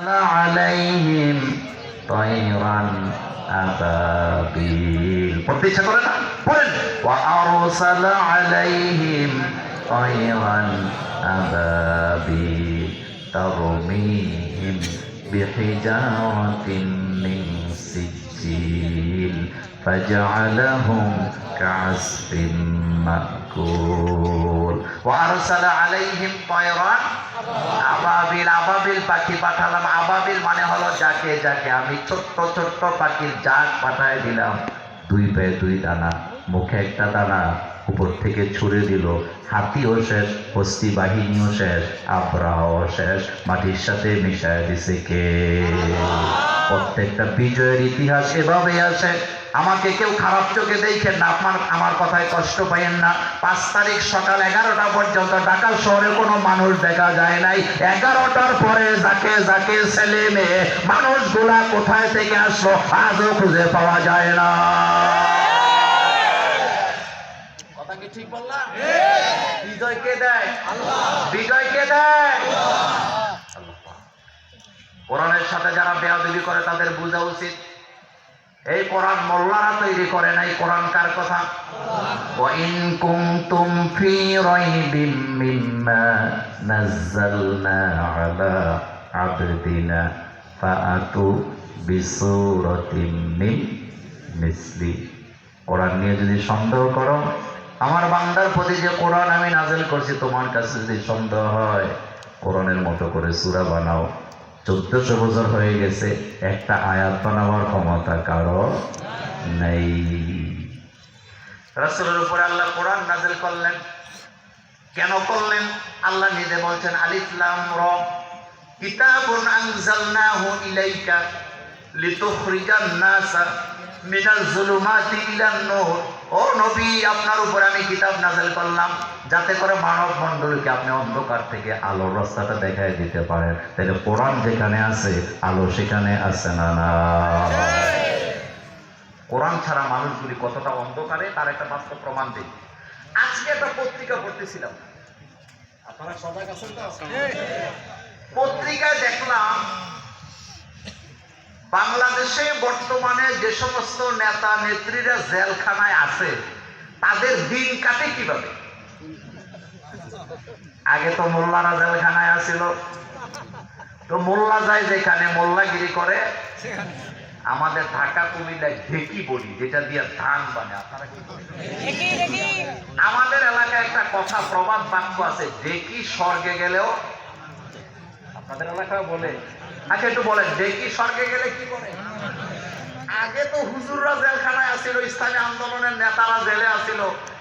عليهم طيرا أبابيل وأرسل عليهم طيرا أبابيل ترميهم بحجارة من سجيل فجعلهم كعصف مأكول وأرسل عليهم طيرا আবাবিল। আবাবিল পাখি পাঠালাম। আবাবিল মানে হলো যাকে যাকে আমি ছোট্ট ছোট্ট পাখির জাক পাঠায় দিলাম। দুই পায়ে দুই দানা, মুখে একটা দানা, উপর থেকে ছুড়ে দিল। হাতিও শেষ, হস্তি বাহিনীও শেষ, আব্রাহাও শেষ, মাটির সাথে মিশায় দিছে কে? প্রত্যেকটা বিজয়ের ইতিহাস এভাবে আসে। আমাকে কেউ খারাপ চোখে দেখেন না, আমার কথায় কষ্ট পাইয়েন না। 5 তারিখ সকাল 11টা পর্যন্ত ঢাকা শহরে কোনো মানুষ দেখা যায় নাই। 11টার পরে যাকে যাকে ছেলে মেয়ে মানুষগুলা কোথায় থেকে আসলো আজও খুঁজে পাওয়া যায় না। কথা কি ঠিক বললাম? বিজয় কে দেয়? আল্লাহ। বিজয় কে দেয়? কোরআনের সাথে যারা বেয়াদবি করে তাদের বোঝা উচিত এই কোরআন মোল্লারা তৈরি করে নাই। কোরআন কার কথা? ওয়াইন কুনতুম ফি রাইবিম মিম্মা নাযালনা আলা আবদিনা ফাআতু বিসূরাতিন মিন মিসলি। কোরআন নিয়ে যদি সন্দেহ করো, আমার বান্দার প্রতি যে কোরআন আমি নাযিল করছি তোমার কাছে যদি সন্দেহ হয়, কোরআনের মতো করে সূরা বানাও। 1400 বছর হয়ে গেছে, একটা আয়াত বানাবার ক্ষমতা কারো নেই। রাসূলের উপরে আল্লাহ কোরআন নাযিল করলেন। কেন করলেন? আল্লাহ নিজে বলছেন আলিফ লাম রা কিতাবুন আনজালনাহু ইলাইকা লিতুখরিজান নাসা মিনাল যুলুমাতি ইলান নূর। ও নবী, আপনার উপরে আমি কিতাব নাযিল করলাম যাতে করে মানব মণ্ডলীকে আপনি অন্ধকার থেকে আলোর রাস্তাটা দেখায় দিতে পারেন। তাহলে কোরআন যেখানে আছে আলো সেখানে আছে না? না। কোরআন ছাড়া মানুষগুলি কতটা অন্ধকারে তার একটা বাস্তব প্রমাণ দিই। আজকে একটা পত্রিকা পড়তেছিলাম, আপনারা সজাগ আছেন তো? পত্রিকায় দেখলাম বাংলাদেশে বর্তমানে যে সমস্ত নেতা নেত্রীরা জেলখানায় আছে তাদের দিন কাটে কিভাবে। আগে তো মোল্লারা জেলখানায় আছিল, তো মোল্লা যায় যেখানে মোল্লাগিরি করে। আমাদের ঢাকা কুমিল্লায় ঢেকি বলি, যেটা দিয়ে ধান বানে। আপনারা কি বলেন? আমাদের এলাকায় একটা কথা প্রবাদ বাক্য আছে, ঢেকি স্বর্গে গেলেও। আপনাদের এলাকায় বলে? আচ্ছা একটু বলেন, ঢেকি স্বর্গে গেলে কি বলে? আগে তো হুজুররা জেলখানায় আসছিল, ইসলামী আন্দোলনের নেতারা জেলে আসছিল,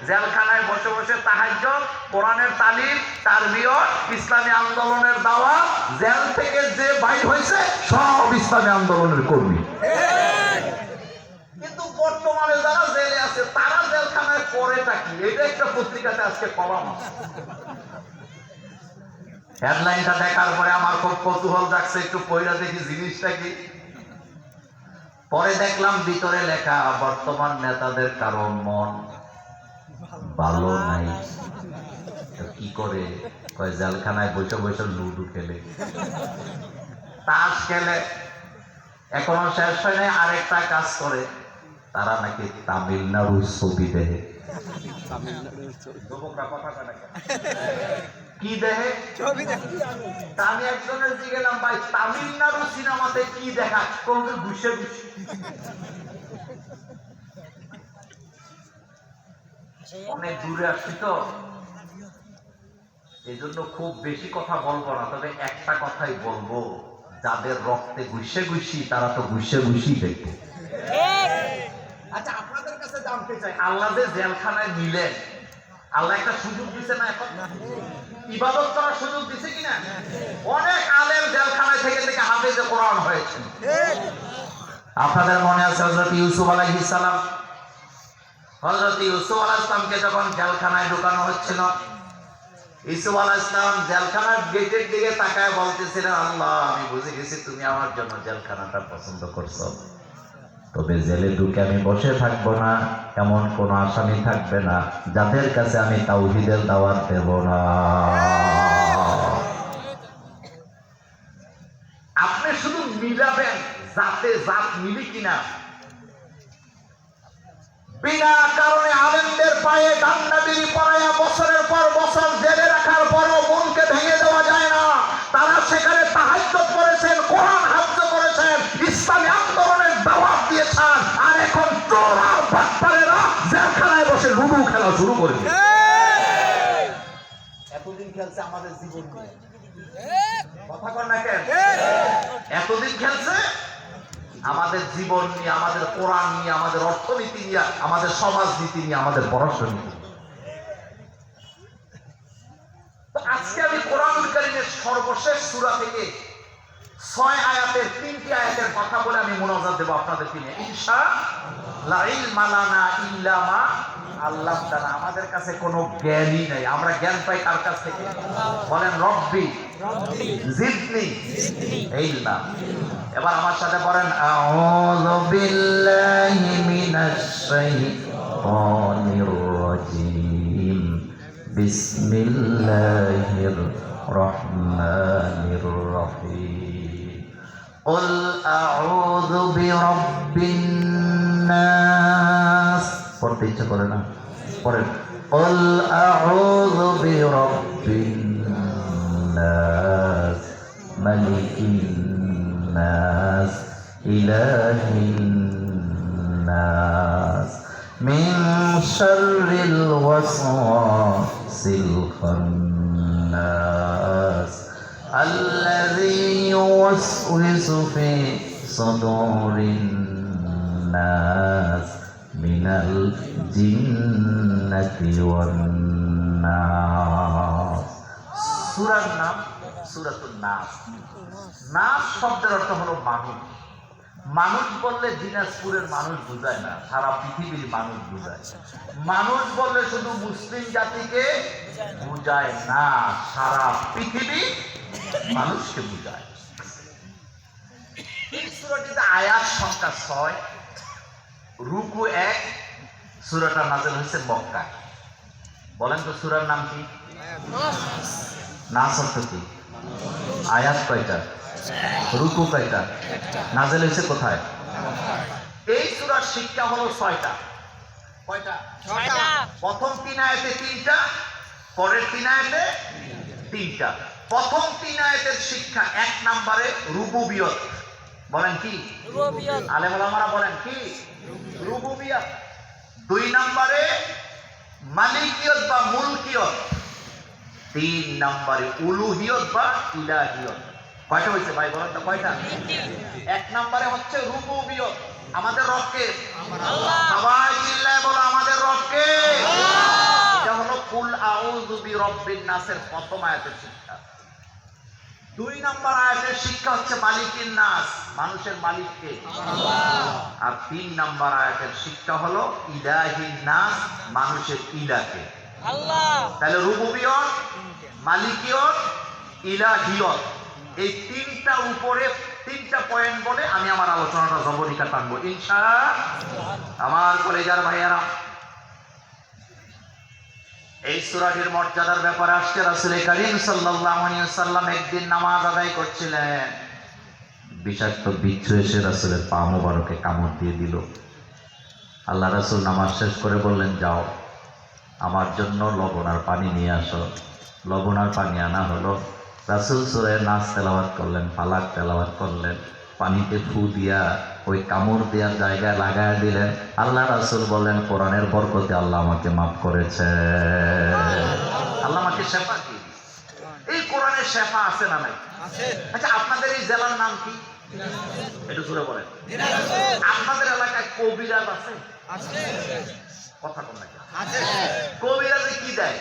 জেলখানায় বসে বসে তাহাজ্জুদ, কোরআনের তালিম, তারবিয়ত, ইসলামী আন্দোলনের দাওয়াত। জেল থেকে যে বাইর হয়েছে সব ইসলামী আন্দোলনের কর্মী। কিন্তু বর্তমানে যারা জেলে আছে তারা জেলখানায় করেটা কি? এটা একটা পত্রিকাতে আজকে কলাম। হেডলাইনটা দেখার পরে আমার খুব কৌতূহল জাগছে, একটু পড়া দেখি জিনিসটা কি। পরে দেখলাম ভিতরে লেখা, বর্তমান নেতাদের কারো মন ভালো নাই। কি করে? কয় জেলখানায় বসে বসে লুডু খেলে, তাস খেলে, এখনো শেষ হয় নাই, আরেকটা কাজ করে। তারা নাকি তামিলনাড়ুর ছবি দেখে। কি দেখে? আমি একজনের জিজ্ঞেলাম, ভাই তামিলনাড়ু সিনেমাতে কি দেখা? কোনকে ঘুষে ঘুষে। অনেক দূরে আসছি তো, এই জন্য খুব বেশি কথা বলবো না, তবে একটা কথাই বলবো, যাদের রক্তে ঘুষে ঘুষি তারা তো ঘুষে ঘুষি দেখবে। আচ্ছা আপনাদের কাছে জানতে চাই, আল্লাহ যে জেলখানায় নিলেন, আল্লাহ একটা সুযোগ দিছে না? এখন ইবাদত করার সুযোগ দিছে কিনা? অনেক আলেম জেলখানায় থেকে থেকে হাফেজে কোরআন হয়েছে। আপনাদের মনে আছে হযরত ইউসুফ আলাইহিস সালাম? হযরত ইউসুফ আলাইহিস সালামকে যখন জেলখানায় ঢোকানো হচ্ছিল, ইউসুফ আলাইহিস সালাম জেলখানার গেটের দিকে তাকায় বলতেছিলেন, আল্লাহ আমি বুঝে গেছি তুমি আমার জন্য জেলখানাটা পছন্দ করছো, তবে জেলে ঢুকে আমি বসে থাকবো না, এমন কোন আসামি থাকবে না যাদের কাছে আমি তাওহীদের দাওয়াত দেব না। আপনি আপনি শুধু মিলাবেন জাতে জাত মিলি কিনা। বিনা কারণে আলেমদের পায়ে ডান্ডাবিড়ি পরাইয়া বছরের পর বছর জেলে রাখার পরও মনকে ভেঙে দেওয়া যায় না। তারা সেখানে তাহাজ্জুদ করেছেন, কোরআন হাফজ করেছেন, ইসলামী আন্দোলনের দাওয়াত দিয়েছেন, আর এখন চোর আর বাটপারেরা জেলখানায় বসে লুডু খেলা শুরু করে দিয়েছে। এতদিন খেলছে আমাদের জীবন নিয়ে, কথা কর না কেন? এতদিন খেলছে আমাদের জীবন নিয়ে, আমাদের কোরআন নিয়ে, আমাদের অর্থনীতি নিয়ে, আমাদের সমাজনীতি নিয়ে, আমাদের পড়াশোনা নিয়ে। তো আজকে আমি কোরআনুল কারীমের সর্বশেষ সূরা থেকে 6 আয়াতের 3টি আয়াতের কথা বলে আমি মুনাজাত দেব আপনাদেরকে নিয়ে। ইনশাআল্লাহ। লা ইলমা লানা ইল্লা মা আল্লামতানা। আমাদের কাছে কোনো জ্ঞানই নাই। আমরা জ্ঞান পাই কার কাছ থেকে? বলেন রব্বি জিদনি ইলমা। এবার আমার সাথে বলেন আউযু বিল্লাহি মিনাশ শাইতানির রাজীম। বিসমিল্লাহির রহমানির রহিম। কুল আউযু বিরাব্বিন নাস। পড়তে ইচ্ছা করে না? পড়েন। কুল আউযু বিরাব্বিন নাস মালিকিন নাস ইলাহিন নাস মিন শাররিল ওয়াসওয়াসিল খান্নাস আল্লাযী ইউওয়াসওয়িসু ফি সুদুরিন নাস মিনাল জিন্নাতি ওয়ান নাস। সূরার নাম সূরাতুন নাস। নাস শব্দের অর্থ হলো মানুষ। মানুষ বললে দিনাজপুরের মানুষ বোঝায় না, সারা পৃথিবীর মানুষ বোঝায়। মানুষ বললে শুধু মুসলিম জাতিকে বোঝায় না, সারা পৃথিবী মানুষকে বোঝায়। এই সূরাটিতে আয়াত সংখ্যা 6, রুকু 1। সূরাটা নাযিল হয়েছে মক্কায়। বলেন তো সূরার নাম কি? নাস অর্থ কি? আয়াত কয়টা? রুকু কয়টা? নাযিল হয়েছে কোথায়? এই সূরার শিক্ষা হলো 6টা। কয়টা? 6টা। প্রথম 3 আয়াতে 3টা, পরের 3 আয়াতে 3টা। প্রথম 3 আয়াতের শিক্ষা 1 নম্বরে রুবুবিয়ত। বলেন কি? রুবুবিয়ত। আলেম ওলামারা বলেন কি? রুবুবিয়ত। 2 নম্বরে মালিকিয়ত বা মুলকিয়ত। 3 নম্বরে উলুহিয়ত বা ইলাহিয়ত। কয়টা হয়েছে ভাই বলেন তো কয়টা? 1 নম্বরে হচ্ছে রুবুবিয়ত, আমাদের রব কে? আল্লাহ। সবাই চিল্লায় বলো আমাদের রব কে? আল্লাহ। এটা হলো কুল আউযু বিরাব্বিন নাসের প্রথম আয়াতের শিক্ষা। 2 নম্বর আয়াতের শিক্ষা হচ্ছে মালিকিন নাস, মানুষের মালিক কে? আল্লাহ। আর 3 নম্বর আয়াতের শিক্ষা হলো ইলাহিন নাস, মানুষের ইলাহ কে? আল্লাহ। তাহলে রুবুবিয়ত, মালিকিয়ত, ইলাহিয়ত, এই 3টা উপরে 3টা পয়েন্ট বলে আমি আমার আলোচনাটা জবনিকা টানবো ইনশাআল্লাহ। আমার কলেজার ভাইয়ারা, এই সূরাটির মর্যাদার ব্যাপারে আজকে রাসূল কারীম সাল্লাল্লাহু আলাইহি ওয়াসাল্লাম একদিন নামাজ আদায় করছিলেন। বিষাক্ত বিচ্ছু এসে রাসূলের পা মোবারকে কামড় দিয়ে দিল। আল্লাহ রাসূল নামাজ শেষ করে বললেন, যাও আমার জন্য লবণ আর পানি নিয়ে আসো। লবণ আর পানি আনা হলো। রাসূল সূরা নাস তেলাওয়াত করলেন, ফালাক তেলাওয়াত করলেন, পানিতে ফু দিয়া ওই কামড় দেওয়ার জায়গায় লাগায় দিলেন। আল্লাহ রাসূল বললেন, কোরআনের বরকতে আল্লাহ আমাকে মাফ করেছে, আল্লাহ আমাকে শেফা দিয়ে দিয়েছে। এই কোরআনের শেফা আছে না নাই? আচ্ছা, আপনাদের এই জেলার নাম কি? একটু জোরে বলেন। আপনাদের এলাকায় কবিরাজ আছে? কথা বল না। কবিরাজে কি দেয়?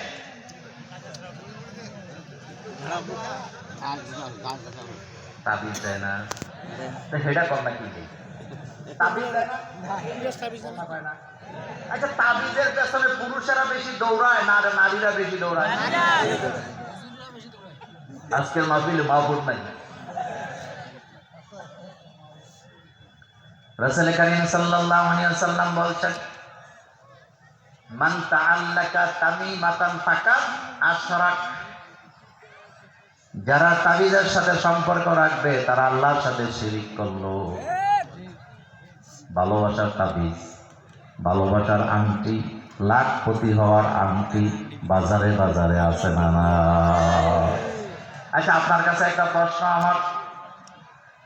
তাবিজ দেয় না? সেটা কর না, কি দেয়? তাবিজ দেয় না? আচ্ছা, তাবিজের পেছনে পুরুষেরা বেশি দৌড়ায় না নারীরা বেশি দৌড়ায়? আজকের মাহফিলে মাহফুজ নাই। রাসূল কারীম সাল্লাল্লাহু আলাইহি ওয়াসাল্লাম বলছেন, মান তাআল্লাকা তামিমাতান ফাকাদ আশরাক। যারা তাবিজের সাথে সম্পর্ক রাখবে তারা আল্লাহর সাথে শিরিক করলো। ভালোবাসার তাবিজ, ভালোবাসার আংটি, লাখপতি হওয়ার আংটি বাজারে বাজারে আছে না না? আচ্ছা, আপনার কাছে একটা প্রশ্ন আমার।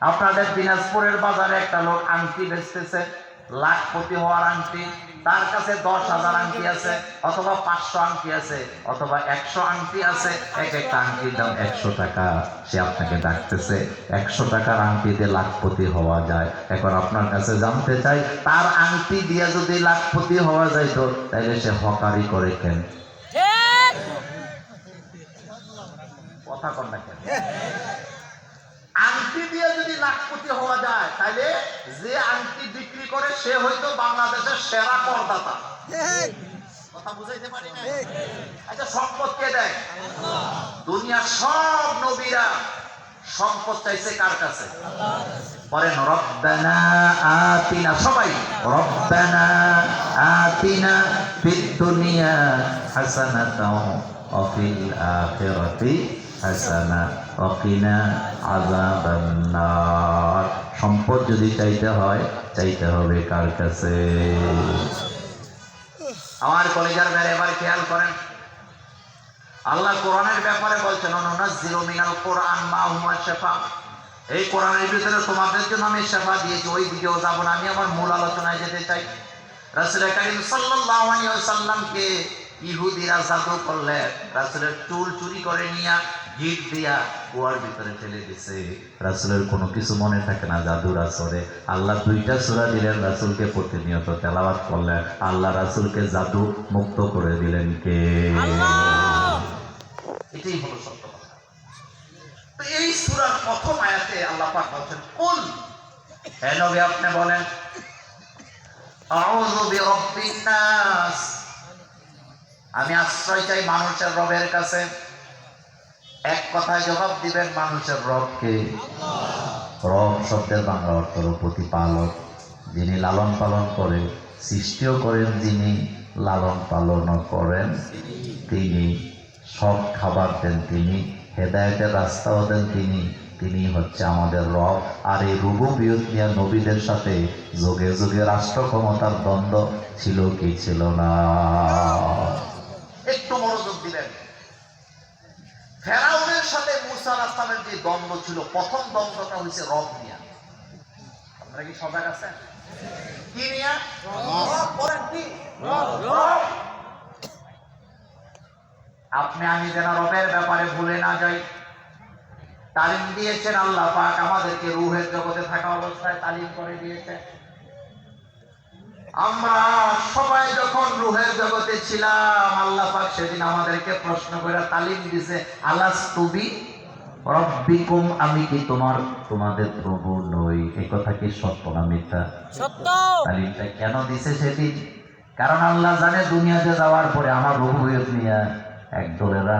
আপনাদের দিনাজপুরের বাজারে একটা লোক আংটি বেচতেছে, লাখপতি হওয়ার আংটি। তার কাছে 10,000 আংটি আছে, অথবা 500 আংটি আছে, অথবা 100 আংটি আছে। এক একটা আংটির দাম 100 টাকা। সে আপনাকে ডাকতেছে 100 টাকার আংটি দিয়ে লাখপতি হওয়া যায়। এখন আপনার কাছে জানতে চাই, তার আংটি দিয়ে যদি লাখপতি হওয়া যায় তো তাইলে সে হকারি করে কেন? কথা কন না কেন? আংটি দিয়ে যদি লাখপতি হওয়া যায় তাহলে যে আংটি বিক্রি করে সে হয়তো বাংলাদেশের সেরা করদাতা। কথা বুঝাইতে পারি না? আচ্ছা, সম্পদ কে দেয়? দুনিয়ার সব নবীরা সম্পদ চাইছে কার কাছে? বলেন রব্বানা আতিনা। সবাই রব্বানা আতিনা ফিদ দুনিয়া হাসানাতাও ওয়া ফিল আখিরাতি হাসানা ওয়া কিনা আযাবান নার। সম্পদ যদি চাইতে হয়, চাইতে হবে কার কাছে? আমার কলেজার বের এবার খেয়াল করেন, আল্লাহ কোরআনের ব্যাপারে বলছেন নুনাজ্জিলু মিনাল কোরআন মা হুয়া শিফা। এই কোরআনের ভিতরে তোমাদের জন্য আমি শিফা দিয়েছি। ওই দিকেও যাব না, আমি আমার মূল আলোচনায় যেতে চাই। রাসূল কারীম সাল্লাল্লাহু আলাইহি ওয়াসাল্লামকে ইহুদিরা জাদু করলে রাসূলের চুল চুরি করে নিয়ে গিট দিয়া কুয়ার ভিতরে ফেলে দিছে। রাসূলের কোনো কিছু মনে থাকে না জাদুর আসরে। আল্লাহ 2টা সূরা দিলেন রাসূলকে, প্রতিনিয়ত তেলাওয়াত করলেন। আল্লাহ রাসূলকে জাদু মুক্ত করে দিলেন কে? এটাই হলো সত্য কথা। তো এই সূরার প্রথম আয়াতে আল্লাহ পাক বলেন, কুল, হে নবী আপনি বলেন, আউযু বিরাব্বিন নাস, আমি আশ্রয় চাই মানুষের রবের কাছে। এক কথায় জবাব দিবেন, মানুষের রবকে? রব শব্দের বাংলা অর্থ হলো প্রতিপালক, যিনি লালন পালন করেন, সৃষ্টিও করেন যিনি, লালন পালনও করেন তিনি, সব খাবার দেন তিনি, হেদায়েতের রাস্তাও দেন তিনি। তিনি হচ্ছে আমাদের রব। আর এই রুবুবিয়ত নিয়ে নবীদের সাথে যুগে যুগে রাষ্ট্র ক্ষমতার দ্বন্দ্ব ছিল কি ছিল না? একটু মনোযোগ দিলেন। ফেরাউনের সাথে মূসা আলাইহিস সালামের যে দ্বন্দ্ব ছিল, প্রথম দ্বন্দ্বটা হয়েছে রব নিয়া। আপনারা কি সজাগ আছেন? কি নিয়া? রব। বলেন কি? রব। আপনি আমি যেন রবের ব্যাপারে ভুলে না যাই। তালিম দিয়েছেন আল্লাহ পাক আমাদেরকে, রূহের জগতে থাকা অবস্থায় তালিম করে দিয়েছেন। আমরা সবাই যখন রূহের জগতে ছিলাম, আল্লাহ পাক সেদিন আমাদেরকে প্রশ্ন করে তালিম দিয়েছে, আলাস্তু বি রব্বিকুম, আমি কি তোমাদের প্রভু নই? এই কথা কি সত্য না মিথ্যা? সত্য। তালিমটা কেন দিছে সেদিন? কারণ আল্লাহ জানে দুনিয়াতে যাওয়ার পরে আমার রূহিয়ত নিয়ে একদলেরা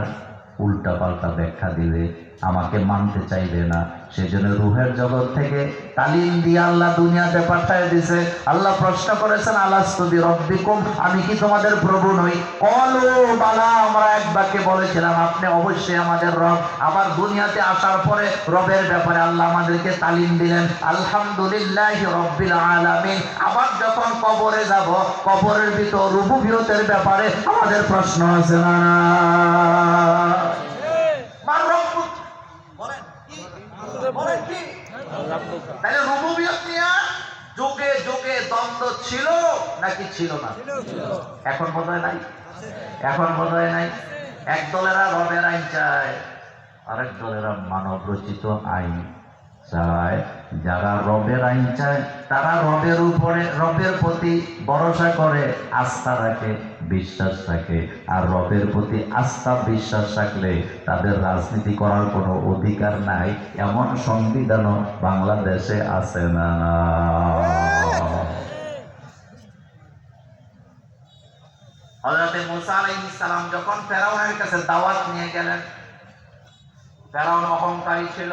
উল্টা পাল্টা ব্যাখ্যা দিবে, আমাকে মানতে চাইবে না। সেজন্য রূহের জগৎ থেকে তালিম দিয়ে আল্লাহ দুনিয়াতে পাঠায় দিছে। আল্লাহ প্রশ্ন করেছেন, আলাস্তু বিরব্বিকুম, আমি কি তোমাদের প্রভু নই? ক্বালু বালা, আমরা এক বাক্যে বলেছিলাম আপনি অবশ্যই আমাদের রব। আবার দুনিয়াতে আসার পরে রবের ব্যাপারে আল্লাহ আমাদেরকে তালিম দিলেন, আলহামদুলিল্লাহি রাব্বিল আলামিন। আবার যখন কবরে যাব, কবরের ভিতর রুবুবিয়তের ব্যাপারে আমাদের প্রশ্ন আছে না? তাহলে রুবুবিয়ত নিয়ে যুগে যুগে দ্বন্দ্ব ছিল নাকি ছিল না? এখন বোধহয় নাই। এখন বোধহয় নাই। এক দলেরা রবের আইন চায়, আরেক দলেরা মানব রচিত আইন চায়। যারা রবের আইন চায় তারা রবের উপরে, রবের প্রতি ভরসা করে, আস্থা রাখে, বিশ্বাস রাখে। আর রবের প্রতি আস্থা বিশ্বাস রাখলে তাদের রাজনীতি করার কোনো অধিকার নাই, এমন সংবিধানও বাংলাদেশে আছে না? হযরত মুসা আলাইহিস সালাম যখন ফেরাউনের কাছে দাওয়াত নিয়ে গেলেন, ফেরাউন অহংকারী ছিল,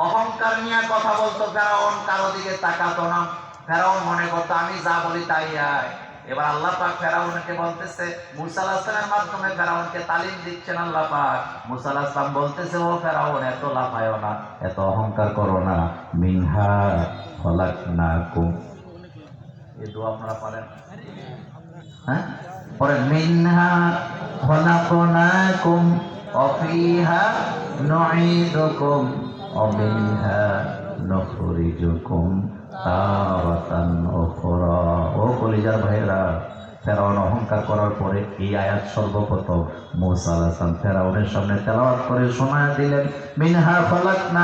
অহংকার নিয়ে কথা বলতো। ফেরাউন কারো দিকে তাকাতো না। ফেরাউন মনে করতো আমি যা বলি তাই হয়। এবার আল্লাহ পাক ফেরাউনকে বলতেছে, মুসা আলাইহিস সালামের মাধ্যমে ফেরাউনকে তালিম দিচ্ছেন আল্লাহ পাক। মুসা আলাইহিস সালাম বলতেছে, ও ফেরাউন, এত লাফায়ো না, এত অহংকার করো না। মিনহা খলাকনাকুম, এই দোয়া আপনারা পারেন? হ্যাঁ, পরে মিনহা খলাকনাকুম ওয়া ফিহা নুঈদুকুম ওয়া মিনহা নুখরিজুকুম তারাতান উখরা। ও কলিজার ভাইরা, ফেরাউন অহংকার করার পরে এই আয়াত সর্বপ্রথম মুসা আলাইহিস সালাম ফেরাউনের সামনে তেলাওয়াত করে শোনায় দিলেন। মিনহা খলাকনা